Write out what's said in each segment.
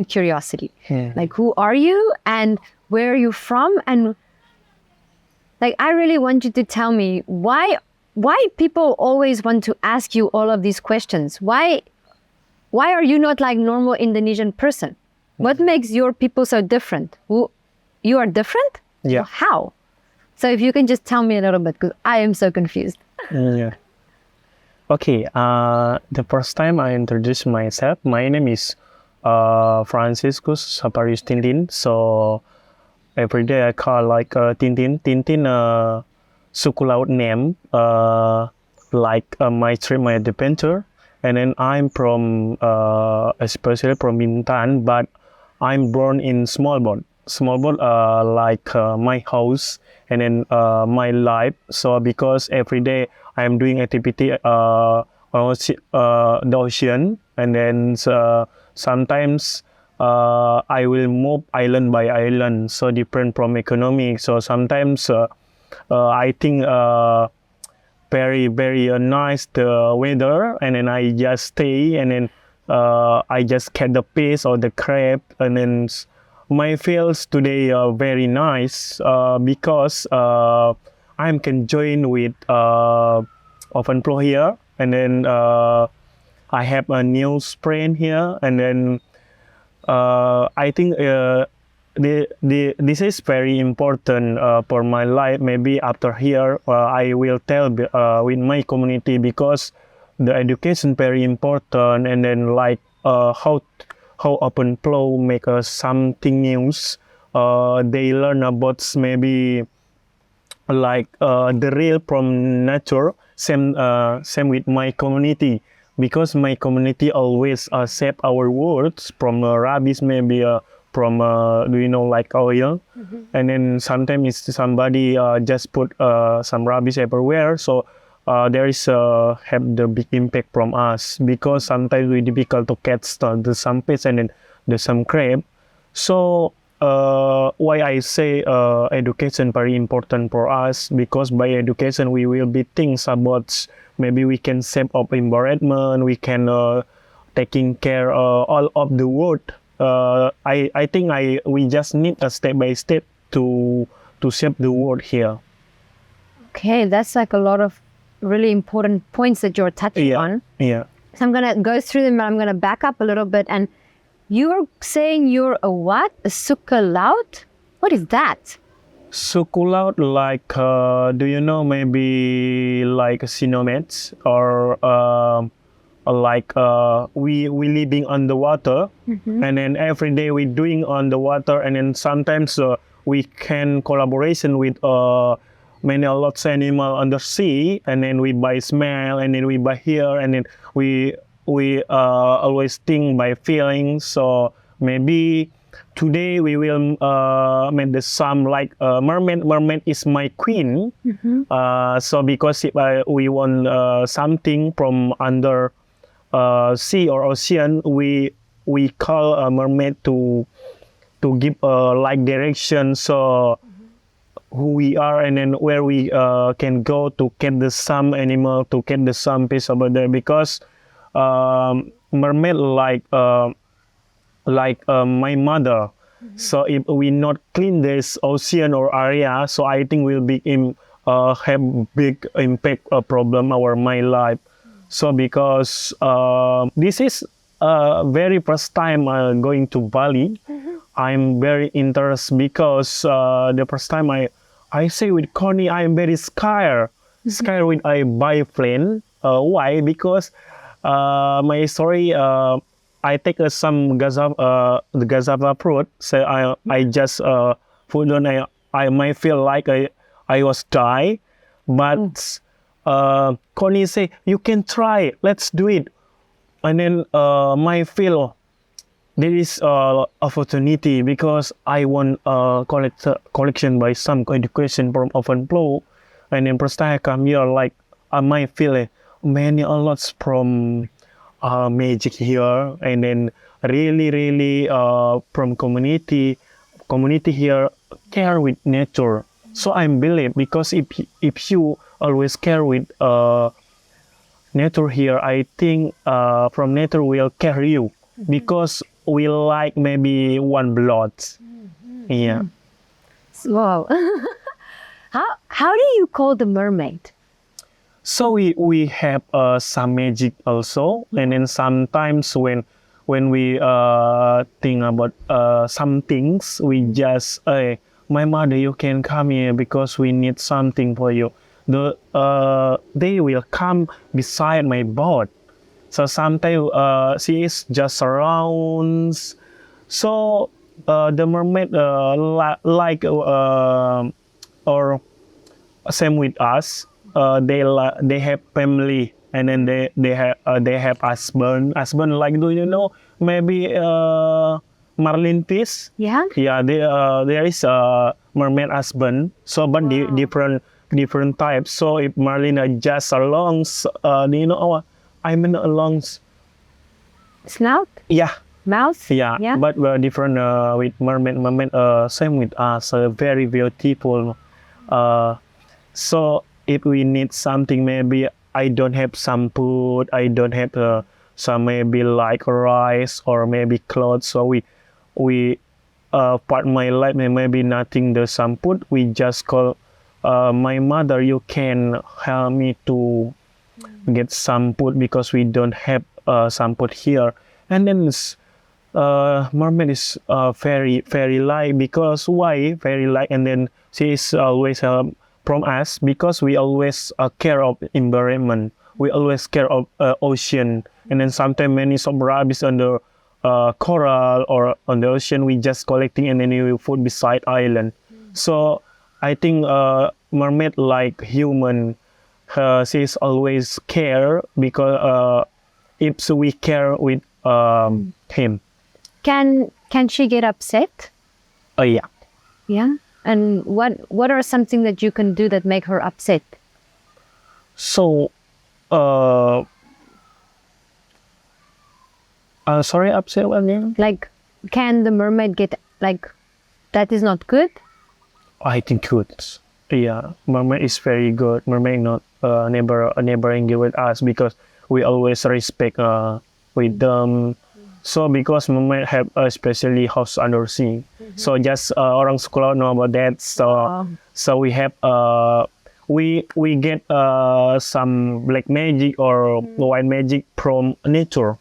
curiosity. Like, who are you and where are you from? And like, I really want you to tell me why people always want to ask you all of these questions. Why are you not like normal Indonesian person? What makes your people so different? You are different? Yeah. Well, how? So if you can just tell me a little bit, because I am so confused. Yeah. Okay. The first time I introduced myself, my name is Franciscus Saparius Tintin. So every day I call like Tintin. Tintin, Suku Laut name, like my trip, my adventure. And then I'm from, especially from Tintin, but I'm born in small boat. Small boat, like my house, and then my life. So because every day I'm doing activity on the ocean, and then sometimes I will move island by island, so different from economic. So sometimes I think very nice the weather, and then I just stay, and then I just catch the fish or the crab, and then my feels today are very nice because I can join with open flow here, and then I have a new friend here, and then I think this is very important for my life. Maybe after here, I will tell with my community, because the education very important, and then like how open flow make something news. They learn about maybe like the real from nature. Same with my community, because my community always accept our words from rubbish, maybe from like oil, and then sometimes it's somebody just put some rubbish everywhere. So there is have the big impact from us, because sometimes we difficult to catch the some fish and then the some crab. So why I say education very important for us, because by education we will be things about maybe we can save of environment, we can taking care all of the world. I think we just need a step by step to save the world here. Okay, that's like a lot of really important points that you're touching on. Yeah. So I'm gonna go through them, but I'm gonna back up a little bit. And you're saying you're a what? A Suku Laut? What is that? Suku Laut, like do you know maybe like nomads, or like we living on the water, and then every day we doing on the water, and then sometimes we can collaboration with many lots of animal on the sea, and then we buy smell, and then we buy here, and then we always think by feelings. So maybe today we will make the some like mermaid. Mermaid is my queen. So because if we want something from under sea or ocean, we call a mermaid to give like direction. So who we are, and then where we can go to get the some animal, to get the some fish over there, because mermaid like my mother. So if we not clean this ocean or area, so I think will be have big impact problem our my life. So because this is very first time going to Bali, I'm very interested, because the first time I say with Connie, I'm very scared with a biplane. Why? Because my story, I take some the gazava fruit. So I just put on. I might feel like I was die, but Connie say you can try. Let's do it. And then my feel there is opportunity, because I want collection by some education from open flow, and then first time I come here, like I might feel many a lots from magic here, and then really from community here care with nature. So I believe, because if you always care with nature here, I think from nature will carry you, because we like maybe one blood. Yeah. Wow. How do you call the mermaid? So we have some magic also, and then sometimes when we think about some things, we just my mother, you can come here because we need something for you. They will come beside my boat. So sometimes she is just surrounds. So the mermaid like or same with us. They have family, and then they have husband. Husband, like, do you know maybe marlin fish? Yeah. Yeah, there is a mermaid husband. So but different types. So if marlin are just along, do you know I mean along? Snout? Yeah. Mouth? Yeah, Yeah. but we're different with mermaid. Mermaid, same with us, very beautiful. So if we need something, maybe I don't have some food, I don't have some maybe like rice or maybe clothes. So we part my life maybe nothing the some food. We just call my mother. You can help me to get some food because we don't have some food here. And then mermaid is very like, because why very like, and then she is always from us because we always care of environment, we always care of ocean, and then sometimes many some rubbish on the coral or on the ocean we just collecting and then we will put beside island. So I think mermaid like human, she is always care because if we care with him. Can she get upset? Yeah. Yeah. And what are something that you can do that make her upset? So, sorry, upset again? Like, can the mermaid get like, that is not good? I think good. Yeah, mermaid is very good. Mermaid not never angry with us because we always respect with them. So because mermaid have especially house under sea. So just orang Suku Laut know about that. So so we have we get some black magic or white magic from nature.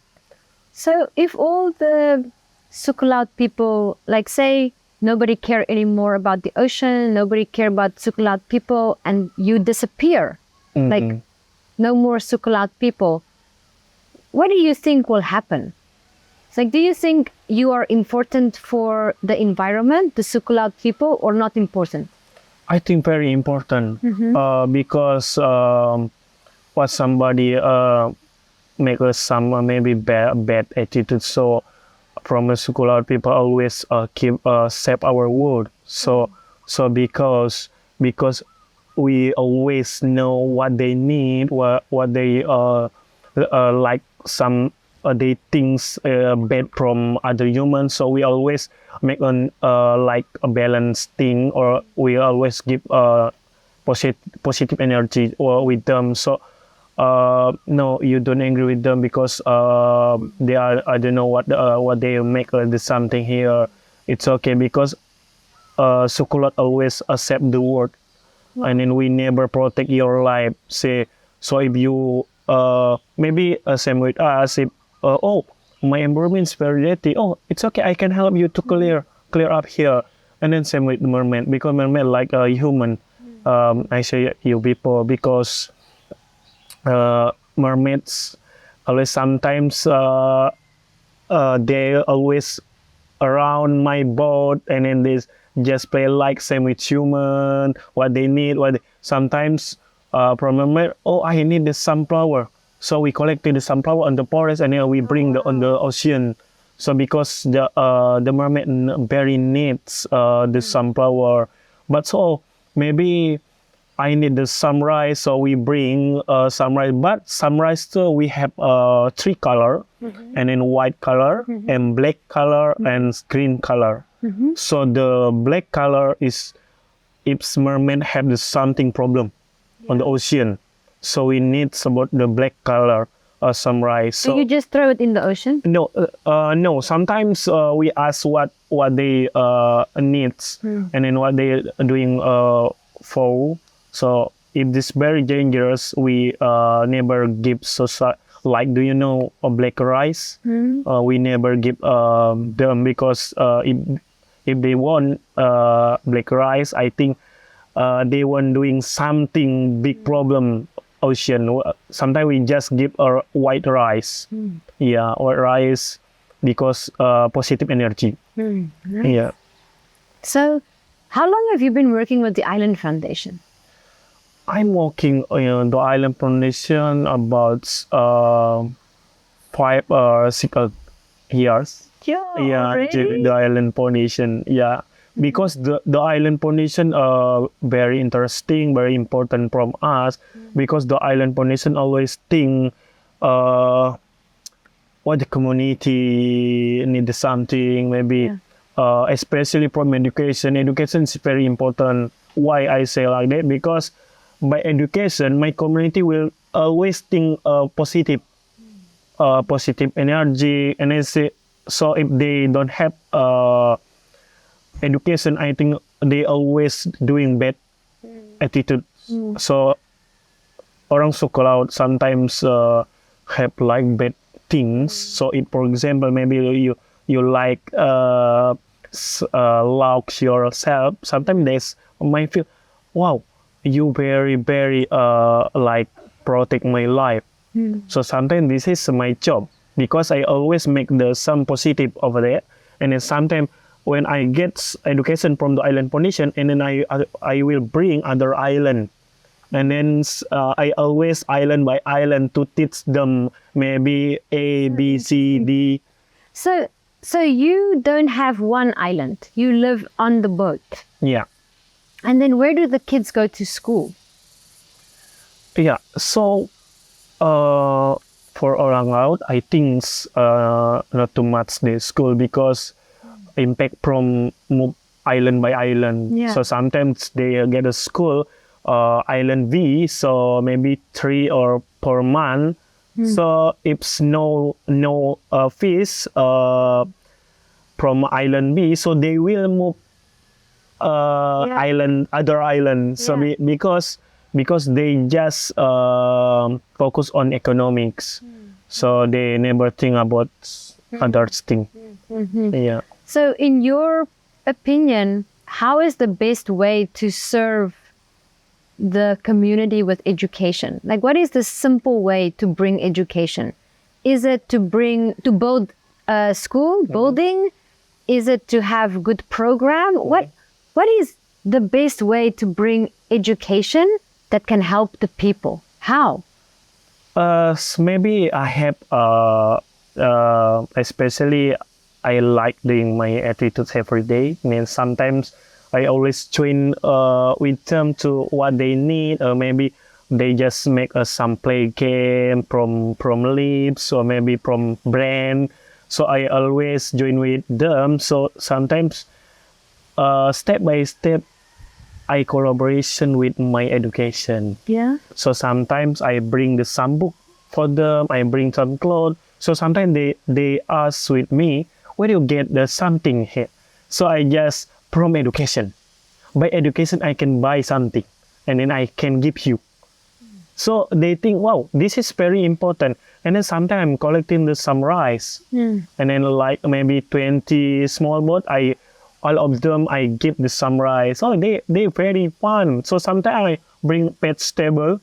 So if all the Suku Laut people, like say, nobody care anymore about the ocean, nobody care about Suku Laut people, and you disappear, like no more Suku Laut people, what do you think will happen? It's like, do you think you are important for the environment, the Suku Laut people, or not important? I think very important because what somebody make us some maybe bad attitude. So from the Suku Laut people always keep save our world. So because we always know what they need, what they like some they things bad from other humans. So we always make an like a balanced thing, or we always give positive energy or with them. So no, you don't agree with them because they are, I don't know what they make something here. It's okay because Suku Laut always accept the word, and then we never protect your life. Say, so if you maybe same with us, if oh, my environment is very dirty, oh, it's okay, I can help you to clear up here. And then same with the mermaid, because mermaid like a human. I say you people because mermaids always sometimes they always around my boat, and then they just play like same with human, what they need, sometimes from mermaid, oh, I need the sunflower. So we collected the sunflower on the forest, and then we bring on the ocean. So because the mermaid very needs the sunflower, but so maybe I need the sunrise, so we bring sunrise. But sunrise too, we have three color, and then white color, and black color, and green color. So the black color is if mermaid have the something problem on the ocean. So we need about the black color. some rice. So you just throw it in the ocean? No, no. Sometimes we ask what they needs and then what they doing for. So if this very dangerous, we never give like, do you know black rice? We never give them because if they want black rice, I think they want doing something big problem ocean. Sometimes we just give white rice. Yeah, white rice because positive energy. Yeah. So how long have you been working with the Island Foundation? I'm working on the Island Foundation about 5 or 6 years. Yeah, Yeah, already? the Island Foundation. Yeah, because the Island Foundation very interesting, very important from us. Because the Island Foundation always think what the community needs something, maybe especially from education. Education is very important. Why I say like that? Because by education, my community will always think positive, positive energy, and so if they don't have education, I think they always doing bad attitude. So orang suku laut sometimes have like bad things. So if, for example, maybe you like lock yourself, sometimes they might feel, wow, you very like protect my life. So sometimes this is my job because I always make some positive over there, and then sometimes when I get education from the Island Foundation, and then I will bring other island, and then I always island by island to teach them maybe A, B, C, D. So you don't have one island. You live on the boat. Yeah. And then where do the kids go to school? Yeah. So for orang laut, I think not too much the school because impact from move island by island. Yeah. So sometimes they get a school island V, so maybe 3 or 4 month. So if no fish from island B, so they will move other island. So because they just focus on economics, so they never think about other thing. Yeah. So in your opinion, how is the best way to serve the community with education? Like, what is the simple way to bring education? Is it to build a school building? Is it to have good program? What is the best way to bring education that can help the people? How? Maybe I have especially I like doing my attitudes every day. I mean, sometimes I always join with them to what they need, or maybe they just make some play game from leaves or maybe from brand. So I always join with them. So sometimes step by step, I collaboration with my education. Yeah. So sometimes I bring some book for them. I bring some clothes. So sometimes they ask with me, where do you get something here? So I just from education. By education, I can buy something, and then I can give you. So they think, wow, this is very important. And then sometimes I'm collecting some rice, and then like maybe 20 small boat, all of them I give some rice. Oh, they very fun. So sometimes I bring vegetable.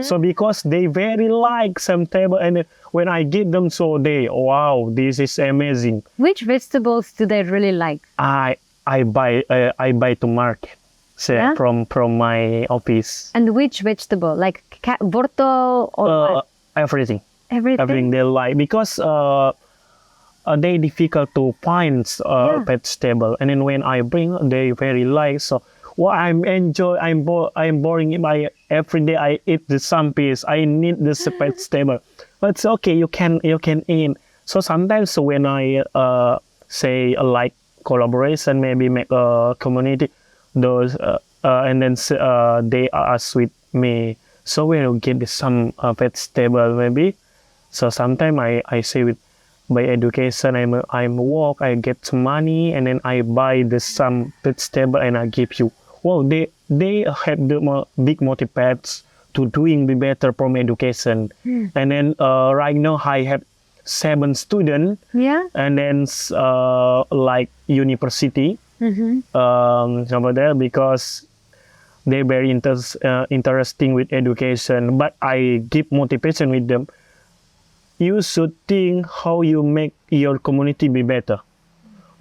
So because they very like some table, and when I give them, so they, wow, this is amazing. Which vegetables do they really like? I buy to market, say, from my office. And which vegetable? Like wortel or what? Everything. Everything they like, because they difficult to find vegetable, and then when I bring, they very like. So what I'm boring if I every day I eat some piece. I need this vegetable, but it's okay. You can eat. So sometimes when I say like collaboration, maybe make a community, those and then they ask with me. So we'll get some vegetable maybe. So sometimes I say with by education I'm work, I get some money, and then I buy some vegetable and I give you. Well, they have the big motivates to doing the better from education. And then right now I have 7 students. Yeah. And then like university over there, because they're very interesting with education. But I give motivation with them. You should think how you make your community be better.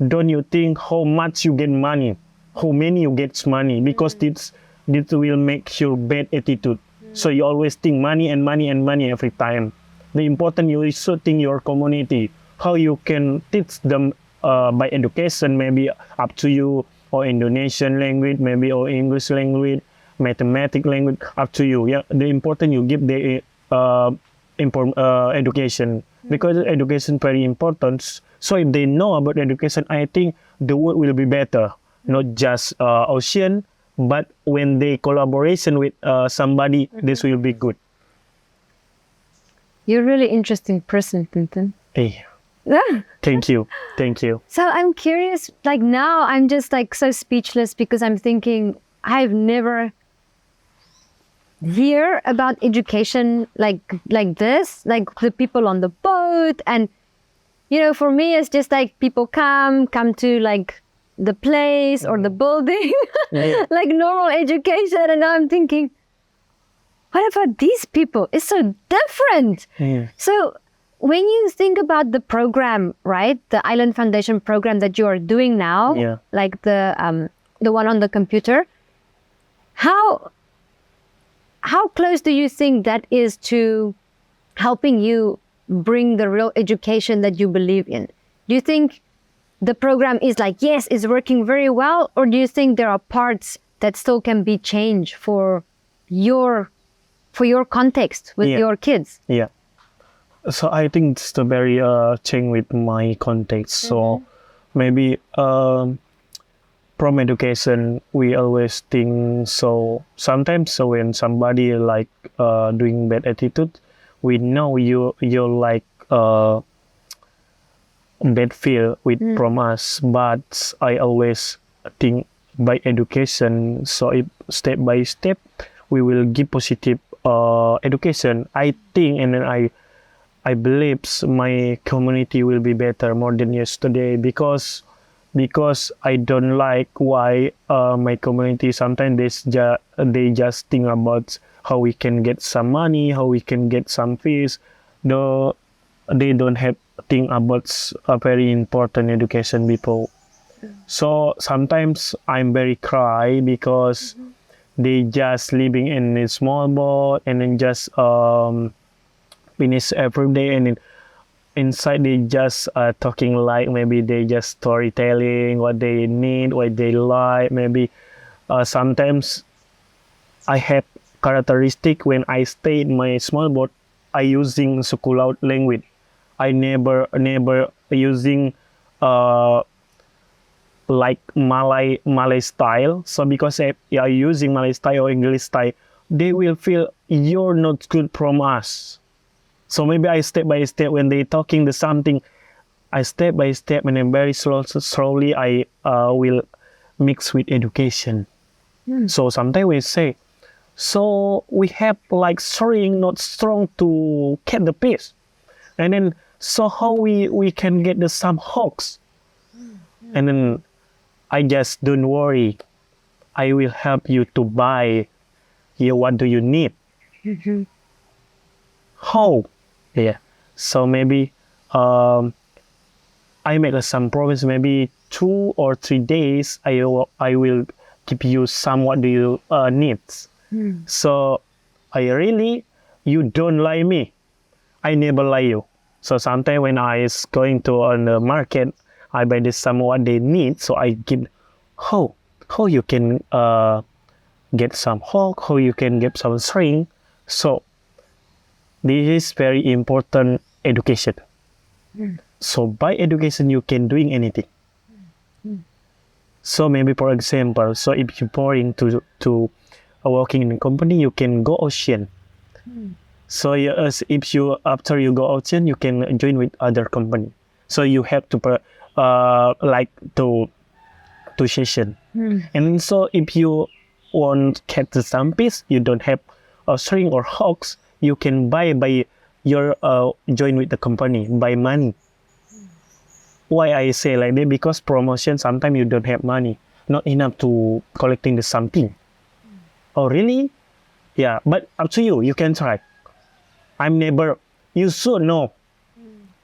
Don't you think how much you get money, how many you get money, because this will make your bad attitude. So you always think money and money and money every time. The important you should think your community, how you can teach them by education, maybe up to you, or Indonesian language, maybe, or English language, mathematics language, up to you. Yeah, the important you give the education, because education very important. So if they know about education, I think the world will be better, not just ocean, but when they collaboration with somebody, this will be good. You're a really interesting person, Tintin. Hey, thank you. So I'm curious, like now I'm just like so speechless, because I'm thinking I've never hear about education like this, like the people on the boat. And for me it's just like people come to like the place or the building, like normal education. And now I'm thinking, what about these people? It's so different. So when you think about the program, right, the Island Foundation program that you are doing now, like the one on the computer, how close do you think that is to helping you bring the real education that you believe in? Do you think the program is like, yes, it's working very well, or do you think there are parts that still can be changed for your context with your kids? Yeah. So I think it's the very change with my context. So maybe from education, we always think so. Sometimes, so when somebody like doing bad attitude, we know you're like bad feel with from us. But I always think by education. So if step by step, we will give positive education. I think, and then I believe my community will be better more than yesterday, because I don't like why my community sometimes they just think about how we can get some money, how we can get some fees. No, they don't have think about a very important education people. So sometimes I'm very cry, because they just living in a small boat and then just finish every day, and then inside they just talking like maybe they just storytelling what they need, what they like. Maybe sometimes I have characteristic when I stay in my small boat, I using Suku Laut language. I never using like Malay style. So because I using Malay style or English style, they will feel you're not good from us. So maybe I step by step, when they talking the something, I step by step, and then very slowly I will mix with education. So sometimes we say, so we have like string not strong to get the piece, and then so how we can get the some hooks, and then I just don't worry, I will help you to buy. What do you need? How? Yeah. So maybe I make some progress. Maybe 2 or 3 days. I will give you some. What do you need? So you don't lie me. I never lie you. So sometimes when I is going to on the market, I buy this some what they need. So I give how you can get some hook, how you can get some string. So this is very important education. So by education, you can doing anything. So maybe for example, so if you're boring to working in a company, you can go ocean. So if you after you go ocean, you can join with other company. So you have to like to session. And so if you want catch some fish, you don't have a string or hooks, you can buy by your join with the company by money. Why I say like that? Because promotion sometimes you don't have money, not enough to collecting the something. Oh really? Yeah, but up to you. You can try. I'm never. You should know.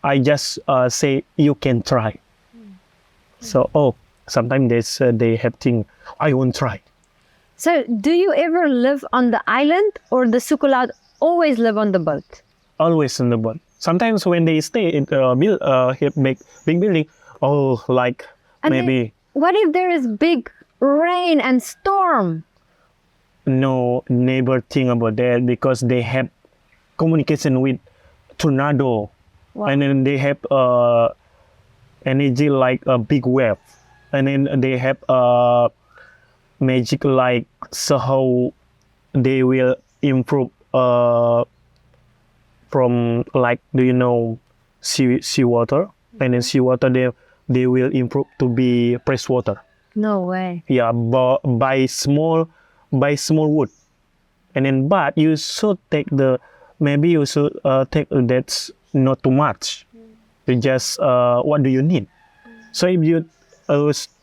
I just say you can try. So sometimes they have think I won't try. So, do you ever live on the island, or the Suku Laut always live on the boat? Always in the boat. Sometimes when they stay in big building, like And maybe then, what if there is big rain and storm? no, never think about that because they have communication with tornado, Wow. and then they have energy like a big wave, and then they have magic like so how they will improve from like do you know seawater, and then seawater they will improve to be fresh water. No way. Yeah, by small wood, and then but you should take maybe you should take that's not too much. You just what do you need? So if you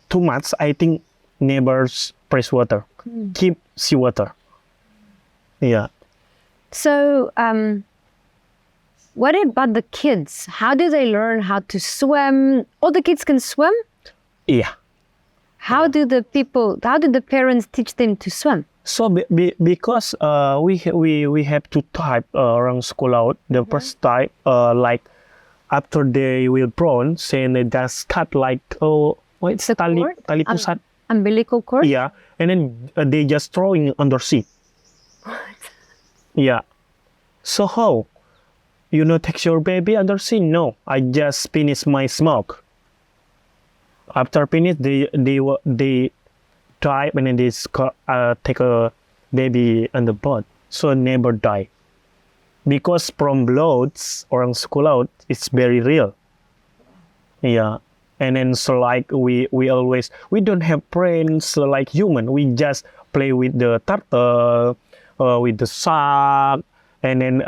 too much, I think neighbors fresh water, keep seawater. Yeah. So, what about the kids? How do they learn how to swim? All the kids can swim? Yeah. How do the parents teach them to swim? So because we have two type around school out. The first type like after they will born, say they just cut like what's The tali cord? tali pusat. Umbilical cord? Yeah, and then they just throwing under sea. Yeah. So how? You know, take your baby under sea? No, I just finish my smoke. After finish, they dive and then they take a baby on the boat, so never die. Because from bloats or school out, it's very real. Yeah, and then so like we don't have brains like human. We just play with the turtle, with the shark, and then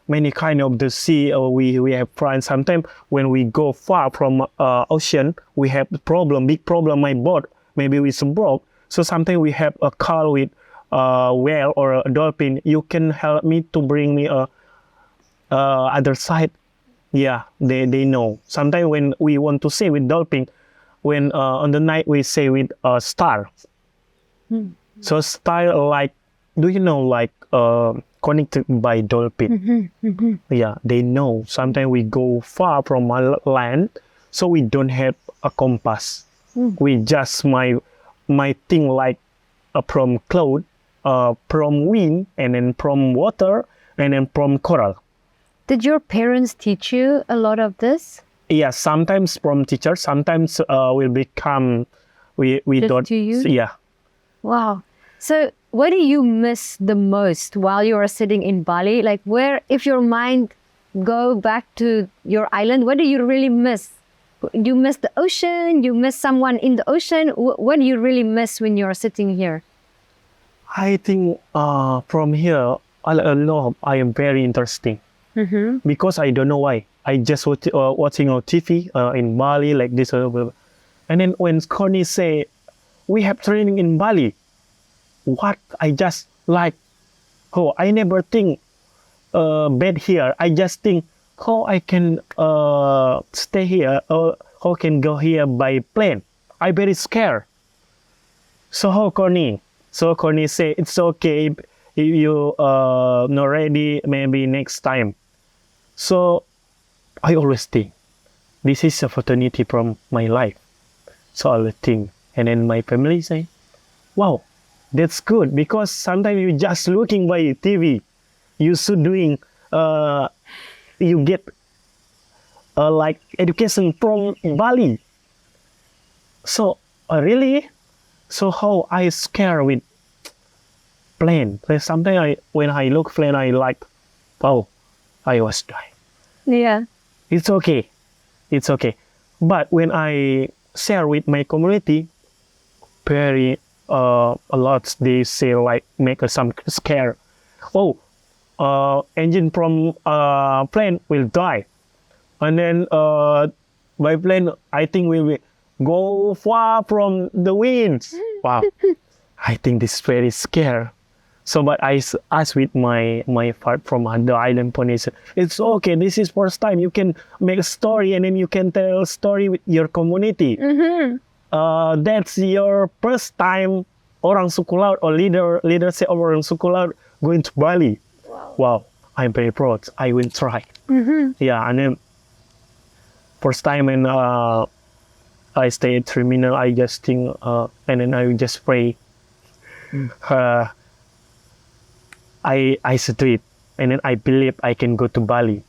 many kind of the sea. We have friends. Sometimes when we go far from ocean, we have big problem. My boat maybe with some broke. So sometimes we have a call with whale or a dolphin. You can help me to bring me other side. Yeah, they know. Sometimes when we want to say with dolphin, when on the night we say with star. So star like, do you know like connected by dolphin? Yeah, they know. Sometimes we go far from land, so we don't have a compass. We just my thing like from cloud, from wind, and then from water, and then from coral. Did your parents teach you a lot of this? Yeah, sometimes from teachers, sometimes will become we Just don't. to you? Yeah. Wow. So, what do you miss the most while you are sitting in Bali? Like, where, if your mind go back to your island, what do you really miss? You miss the ocean? You miss someone in the ocean? What do you really miss when you're sitting here? I think from here, I am very interesting because I don't know why. I just watching on TV in Bali like this, and then when Connie say we have training in Bali, what I just like, I never think bed here. I just think how I can stay here or how can go here by plane. I very scared. So how Connie? So Connie say it's okay if you not ready, maybe next time. So I always think this is an opportunity from my life. So I will think, and then my family say, "Wow, that's good," because sometimes you just looking by TV, you should doing, you get like education from Bali. So really, so how I scare with plane? Sometimes when I look plane, I like oh, I was dying. Yeah. It's okay. It's okay. But when I share with my community, very a lot they say like make us some scare. Oh, engine from plane will die, and then my plane I think will go far from the winds. Wow, I think this is very scary. So, but I asked with my part from the island Indonesia. It's okay. This is first time you can make a story and then you can tell a story with your community. That's your first time orang suku laut or leadership of orang suku laut going to Bali. Wow, I'm very proud. I will try. Yeah, and then first time when I stay at terminal, I just think and then I just pray. I street and then I believe I can go to Bali.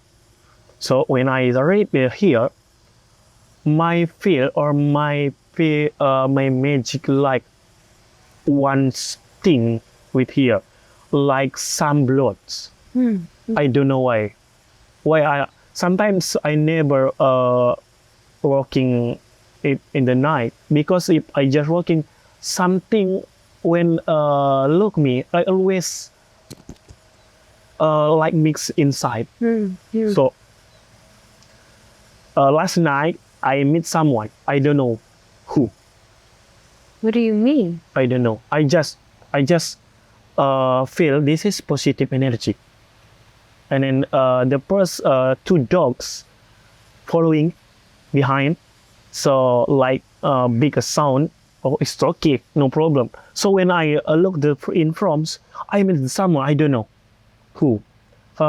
So when I arrived here, my feel or my magic like one thing with here, like some bloods. I don't know why. I sometimes I never walking it in the night because if I just walking something when look me, I always like mix inside. So last night I meet someone. I don't know who. What do you mean? I don't know. I just feel this is positive energy. And then the first two dogs following behind. So like big sound. Oh, it's okay, no problem. So when I look in front, I meet someone I don't know who.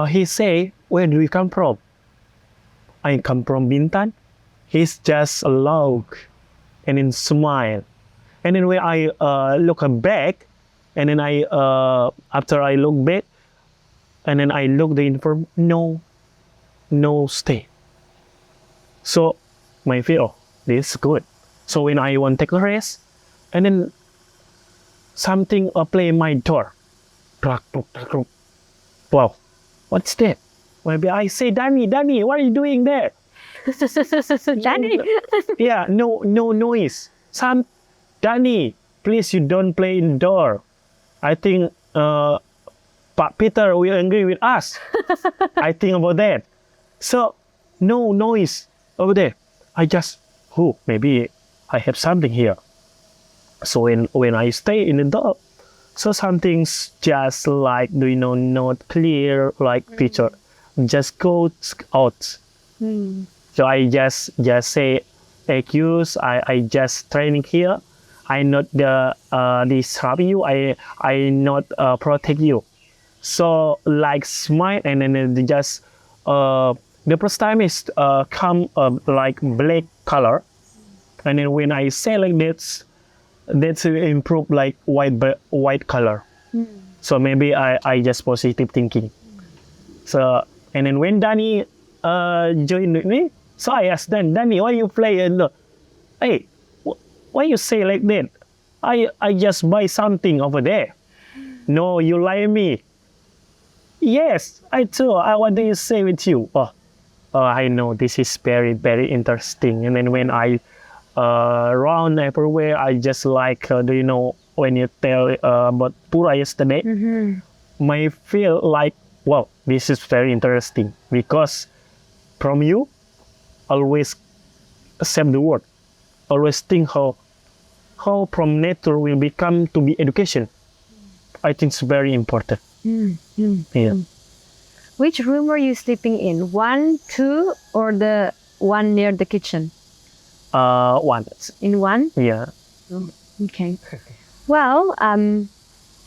He say, where do you come from? I come from Tintin. He's just loud and then smile. And then when I look back, and then I after I look back, and then I look the inform, no stay. So my feel, this is good. So when I want to take a rest, and then something play my door. Wow, what's that? Maybe I say, Danny, what are you doing there? Danny. Yeah, no noise. Danny, please you don't play in the door. I think Pak Peter will agree with us. I think about that. So no noise over there. I just, maybe I have something here. So when I stay in the door, so something's just like, not clear, like picture, just go out. So I just say, excuse, I just training here. I not disrupt you. I not protect you. So like smile and then just the first time is come like black color, and then when I say like this, that's improve like white color. So maybe I just positive thinking. So and then when Danny joined with me, so I asked Danny, why you play? And hey, why you say like that? I just buy something over there. No, you lie me. Yes, I do. What do you say with you? Oh, I know this is very, very interesting. And then when I run everywhere, I just like, when you tell about Pura yesterday, my feel like, wow, this is very interesting because from you, always accept the word, always think how from nature will become to be education. I think it's very important. Yeah. Which room were you sleeping in? 1, 2, or the one near the kitchen? One. In one? Yeah. Oh, okay. Well,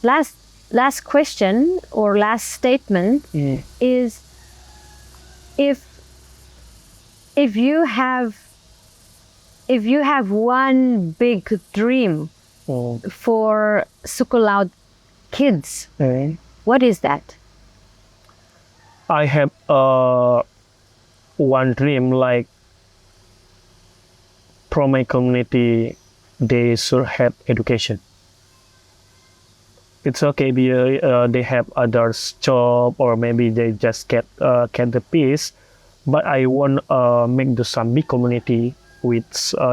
last question or last statement is if you have one big dream for Suku Laut kids, what is that? I have one dream, like from my community, they should have education. it's okay because they have others job or maybe they just get the peace. But I want make the some big community with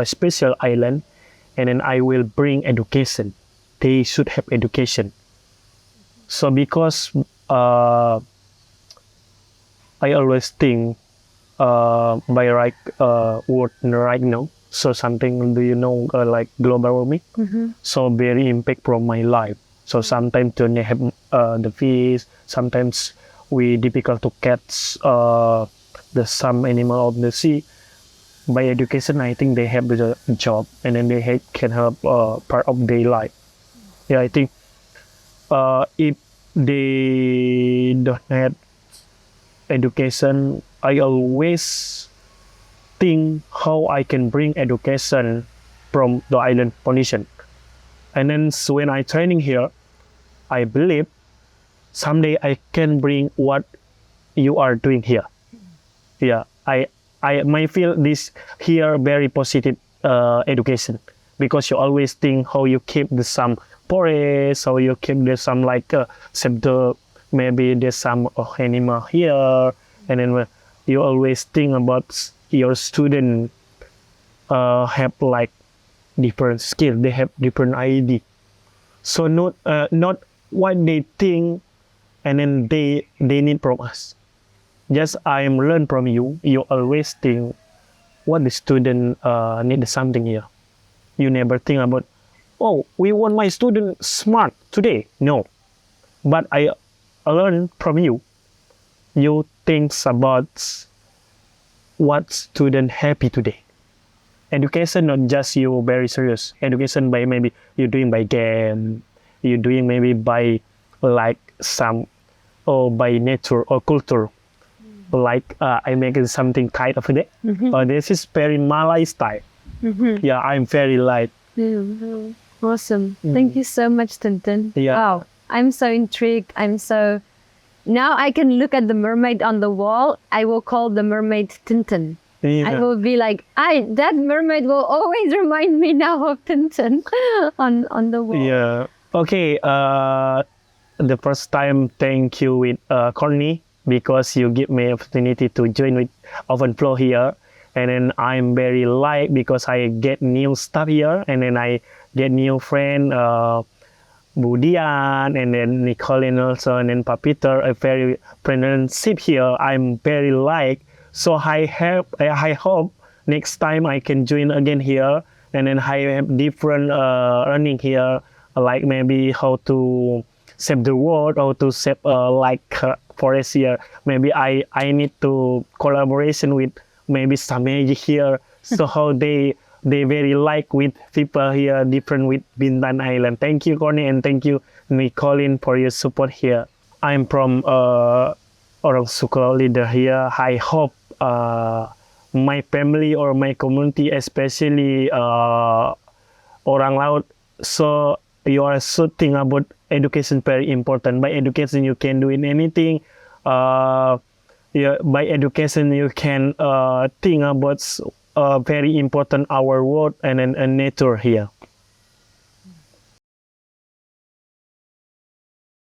special island, and then I will bring education. They should have education. So because I always think by right word right now. So something do you know like global warming? So very impact from my life. So sometimes don't have the fish. Sometimes we difficult to catch the some animal of the sea. By education, I think they have the job and then they can help part of their life. Yeah, I think if they don't have education, I always think how I can bring education from the island condition. And then so when I training here, I believe someday I can bring what you are doing here. Yeah, I might feel this here very positive education because you always think how you keep the some forest, how you keep the some like shelter, maybe there's some animal here, and then you always think about your student have like different skill, they have different idea. So not what they think, and then they need from us. Just I am learn from you. You always think what the student need something here. You never think about, oh, we want my student smart today. No, but I learn from you. You think about what student happy today. Education not just you very serious. Education by maybe you doing by game, you doing maybe by like some or by nature or culture. Like I make something kind of it. This is very Malay style. Yeah, I'm very light. Awesome. Thank you so much, Tintin. Yeah. Wow, I'm so intrigued. Now I can look at the mermaid on the wall. I will call the mermaid Tintin. Yeah. I will be like, that mermaid will always remind me now of Tintin on the wall. Yeah. Okay. The first time, thank you with Courtney because you give me opportunity to join with Open Flow here, and then I'm very light because I get new stuff here, and then I get new friend. Budian and then Nicolene also and then Peter, a very friendship here. I'm very like, so I hope next time I can join again here, and then I have different learning here, like maybe how to save the world, how to save like forest here. Maybe I need to collaboration with maybe some magic here. So how they very like with people here, different with Bintan Island. Thank you, Connie, and thank you, Nicolene, for your support here. I'm from Orang Suku Laut leader here. I hope my family or my community, especially Orang Laut, so you are so think about education very important. By education, you can do anything. Yeah, by education, you can think about very important our world and nature here.